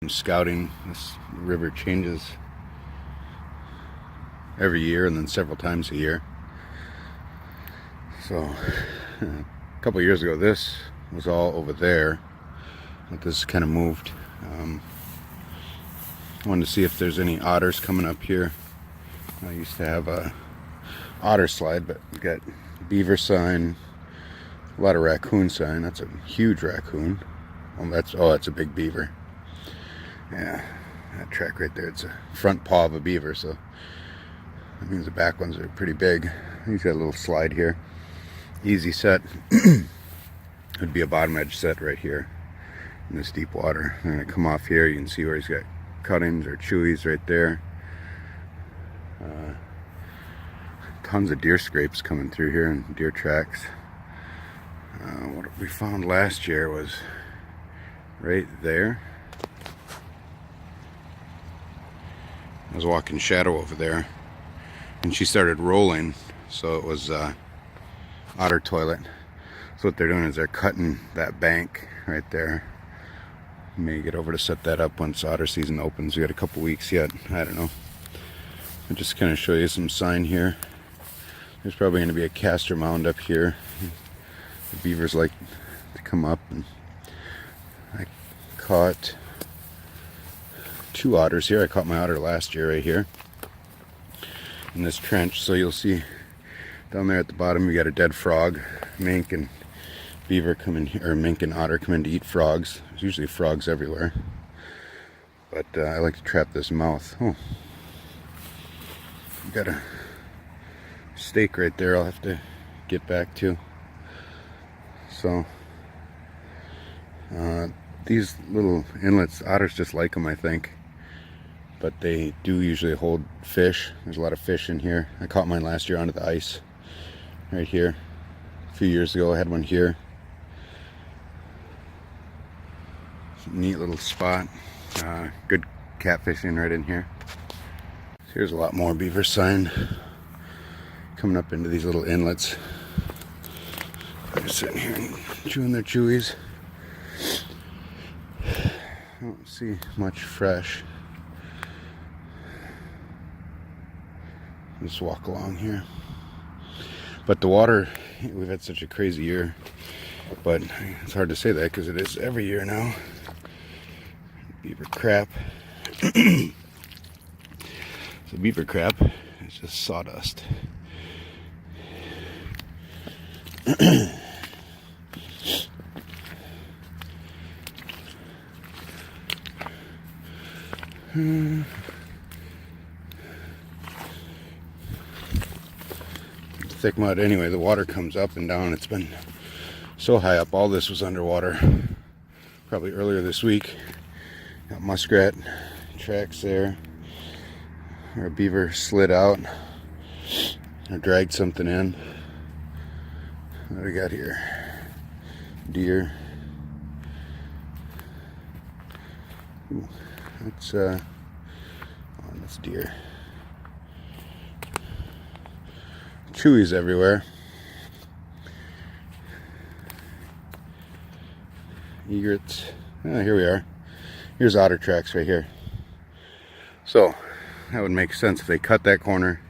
Scouting. This river changes every year and then several times a year. So a couple years ago this was all over there, but this kind of moved. I wanted to see if there's any otters coming up here. I used to have a otter slide, but we got beaver sign, a lot of raccoon sign. That's a huge raccoon. That's a big beaver. Yeah, that track right there, it's a front paw of a beaver, so that means the back ones are pretty big. He's got a little slide here. Easy set. Would be a bottom edge set right here in this deep water. I'm going to come off here. You can see where he's got cuttings or chewies right there. Tons of deer scrapes coming through here and deer tracks. What we found last year was right there. I was walking Shadow over there and she started rolling, so it was otter toilet. So what they're doing is they're cutting that bank right there. May get over to set that up once otter season opens. We got a couple weeks yet. I don't know. I'll just kind of show you some sign here. There's probably going to be a castor mound up here. The beavers like to come up, and I caught 2 otters here. I caught my otter last year right here in this trench. So you'll see down there at the bottom we got a dead frog. Mink and beaver come in here, or mink and otter come in to eat frogs. There's usually frogs everywhere, but I like to trap this mouth. Oh, got a stake right there I'll have to get back to. So these little inlets, otters just like them, I think, but they do usually hold fish. There's a lot of fish in here. I caught mine last year onto the ice right here. A few years ago I had one here. Neat little spot. Good catfishing right in here. So here's a lot more beaver sign coming up into these little inlets. They're sitting here and chewing their chewies. I don't see much fresh. Just walk along here. But the water, we've had such a crazy year, but it's hard to say that because it is every year now. Beaver crap. So beaver crap is just sawdust. Thick mud. Anyway, the water comes up and down. It's been so high up. All this was underwater probably earlier this week. Got muskrat tracks there. Or a beaver slid out or dragged something in. What do we got here? Deer. Ooh, that's deer. Chewies everywhere. Egrets. Here we are. Here's otter tracks right here. So that would make sense if they cut that corner.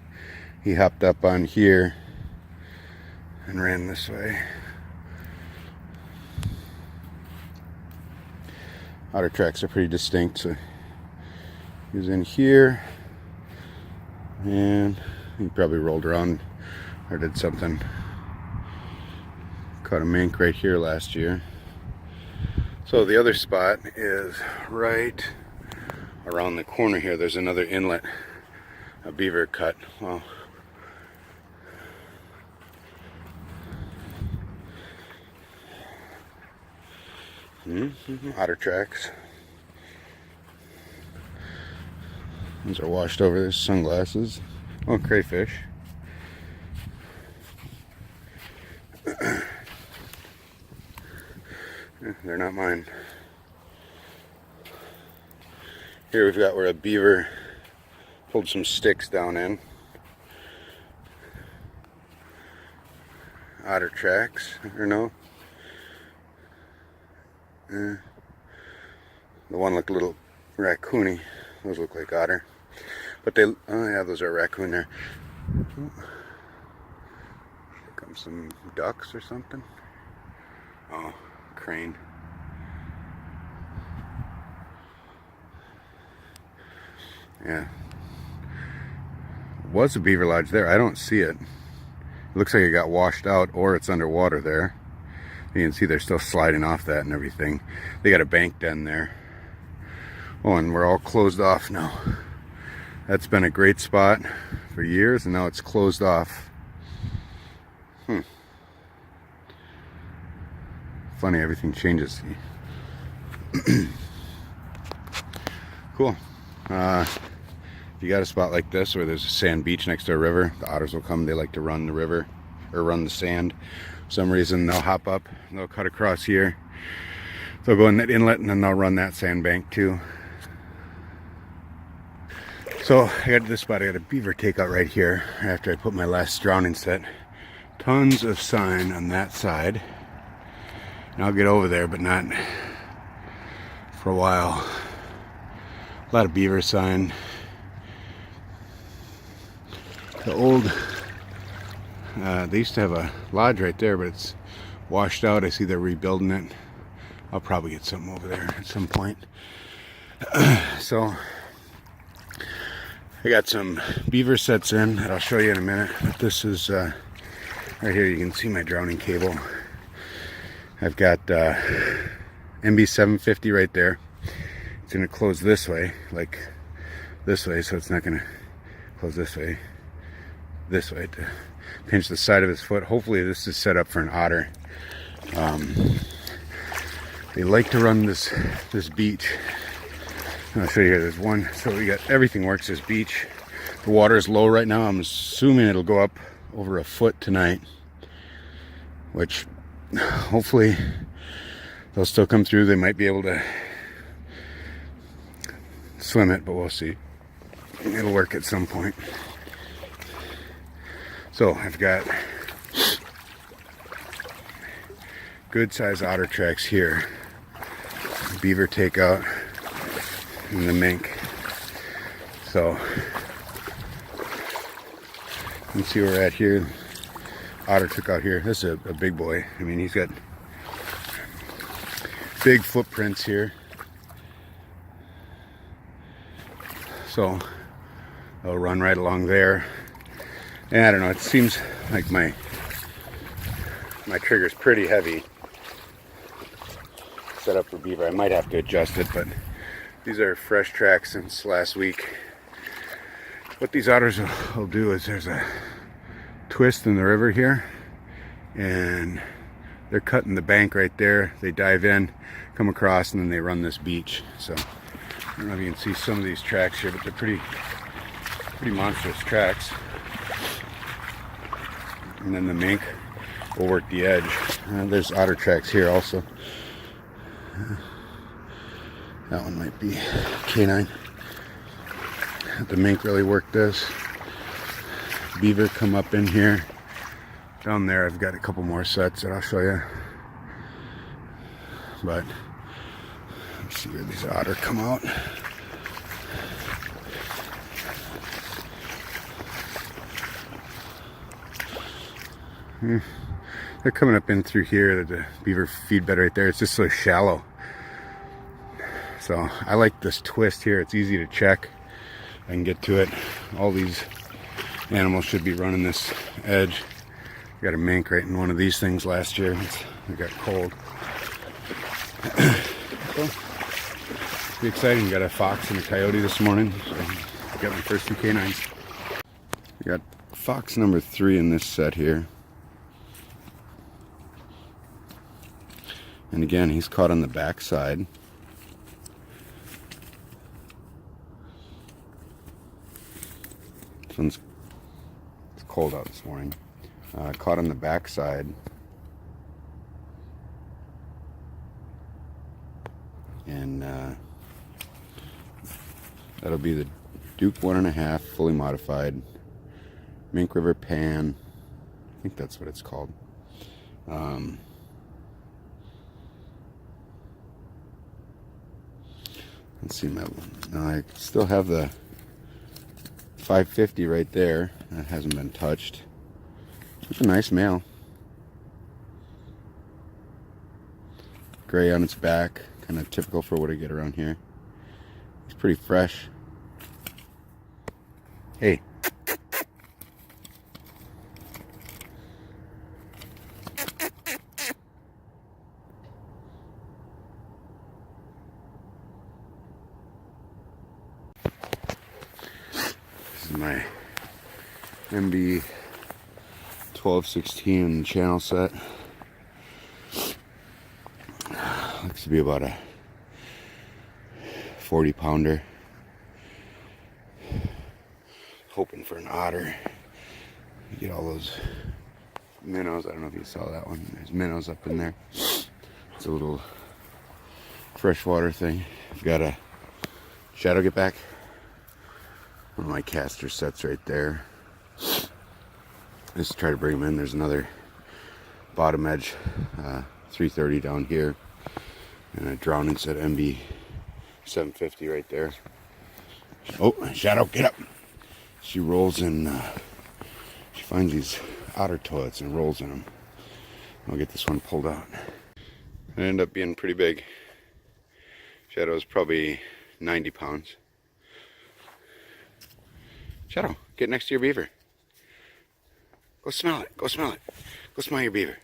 He hopped up on here and ran this way. Otter tracks are pretty distinct. So he was in here and he probably rolled around or did something. Caught a mink right here last year. So the other spot is right around the corner here. There's another inlet, a beaver cut. Well, otter tracks. These are washed over. There's sunglasses. Oh, crayfish. They're not mine. Here we've got where a beaver pulled some sticks down in. Otter tracks, or no? The one looked a little raccoony. Those look like otter. But they, oh yeah, those are raccoon there. Here comes some ducks or something. Oh, crane. Yeah. Was a beaver lodge there. I don't see it. It looks like it got washed out or it's underwater there. You can see they're still sliding off that and everything. They got a bank den there. Oh, and we're all closed off now. That's been a great spot for years, and now it's closed off. Funny, everything changes. Cool. If you got a spot like this where there's a sand beach next to a river, the otters will come. They like to run the river or run the sand. For some reason, they'll hop up, they'll cut across here. They'll go in that inlet and then they'll run that sandbank too. So I got to this spot. I got a beaver takeout right here after I put my last drowning set. Tons of sign on that side. And I'll get over there, but not for a while. A lot of beaver sign. The old, they used to have a lodge right there, but it's washed out. I see they're rebuilding it. I'll probably get something over there at some point. So I got some beaver sets in that I'll show you in a minute. But this is right here. You can see my drowning cable. I've got MB750 right there. It's going to close this way, like this way, so it's not going to close this way to pinch the side of his foot. Hopefully this is set up for an otter. They like to run this beach. I'll show you here. There's one. So we got everything works. This beach. The water is low right now. I'm assuming it'll go up over a foot tonight, which hopefully they'll still come through. They might be able to swim it, but we'll see. It'll work at some point. So I've got good size otter tracks here. Beaver takeout and the mink. So you can see where we're at here. Otter took out here. This is a big boy. I mean, he's got big footprints here. So I'll run right along there. And I don't know, it seems like my trigger's pretty heavy. Set up for beaver. I might have to adjust it, but these are fresh tracks since last week. What these otters will do is there's a twist in the river here, and they're cutting the bank right there. They dive in, come across, and then they run this beach. So I don't know if you can see some of these tracks here, but they're pretty monstrous tracks. And then the mink will work the edge. There's otter tracks here also. That one might be K-9. The mink really worked this. Beaver come up in here. Down there I've got a couple more sets that I'll show you. But let's see where these otter come out. They're coming up in through here. The beaver feed bed right there. It's just so shallow. So I like this twist here. It's easy to check. I can get to it. All these animals should be running this edge. I got a mink right in one of these things last year. It got cold. So, pretty exciting. Got a fox and a coyote this morning. So I got my first two K-9s. We got fox number 3 in this set here. And again, he's caught on the back side. It's cold out this morning. Caught on the back side. And that'll be the Duke 1.5 fully modified Mink River Pan. I think that's what it's called. Let's see, now I still have the 550 right there. That hasn't been touched. It's a nice male. Gray on its back, kind of typical for what I get around here. He's pretty fresh. Hey. This is my MB 1216 channel set. Looks to be about a 40 pounder. Hoping for an otter. You get all those minnows. I don't know if you saw that one. There's minnows up in there. It's a little freshwater thing. I've got a shadow get back. One of my caster sets right there. Just try to bring them in. There's another bottom edge 330 down here, and a drowning set MB 750 right there. Oh, Shadow, get up! She rolls in. She finds these otter toilets and rolls in them. I'll get this one pulled out. It ended up being pretty big. Shadow's probably 90 pounds. Shadow, get next to your beaver. Go smell it. Go smell it. Go smell your beaver.